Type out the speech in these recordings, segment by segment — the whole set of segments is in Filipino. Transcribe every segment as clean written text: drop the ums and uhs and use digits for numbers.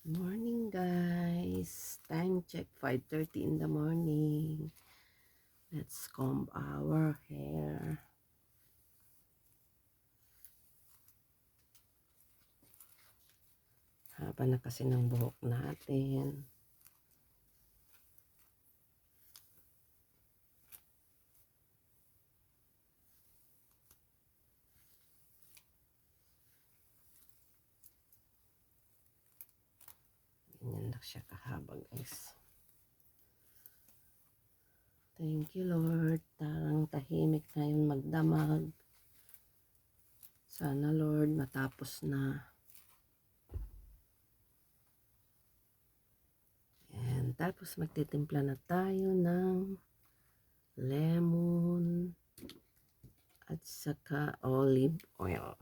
Morning guys, time check 5:30 in the morning. Let's comb our hair. Haba na kasi ng buhok natin. Ganyan lang siya kahaba guys. Thank you Lord. Tarang tahimik ngayon magdamag. Sana Lord matapos na. And tapos magtitimpla na tayo ng lemon at saka olive oil.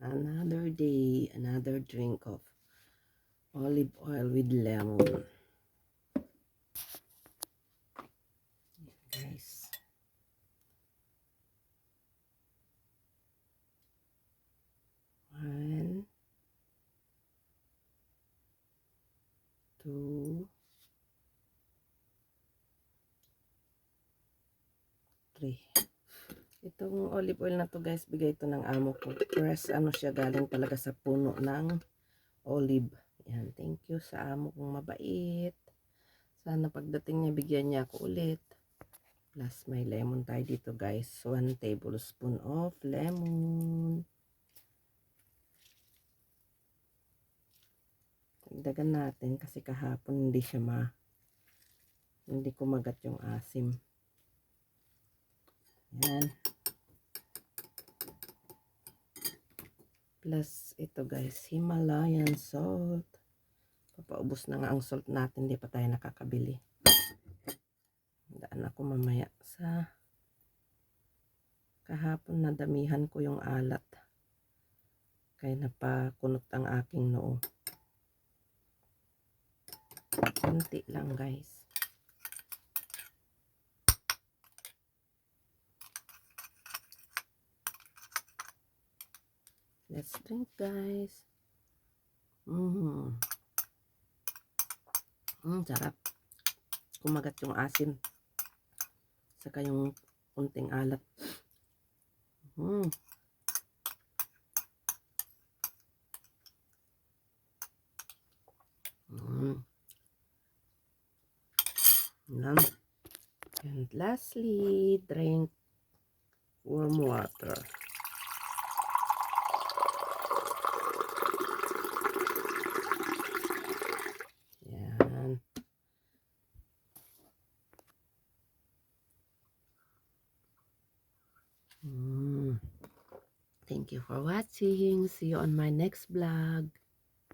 Another day, another drink of olive oil with lemon. Guys. One, two, three. Itong olive oil na to guys, bigay ito ng amo ko. Fresh ano siya, galing talaga sa puno ng olive. Yan, thank you sa amo kong mabait. Sana pagdating niya, bigyan niya ako ulit. Plus may lemon tayo dito guys. 1 tablespoon of lemon. Dagdagan natin kasi kahapon hindi kumagat yung asim. Yan. Plus ito guys, Himalayan salt. Papaubos na nga ang salt natin, di pa tayo nakakabili. Daan ako mamaya sa kahapon, nadamihan ko yung alat. Kaya napakunot ang aking noo. Kunti lang guys. Let's drink guys. Sarap. Kumagat yung asim. Saka yung kunting alat. And lastly, drink warm water. Yan. Thank you for watching. See you on my next vlog.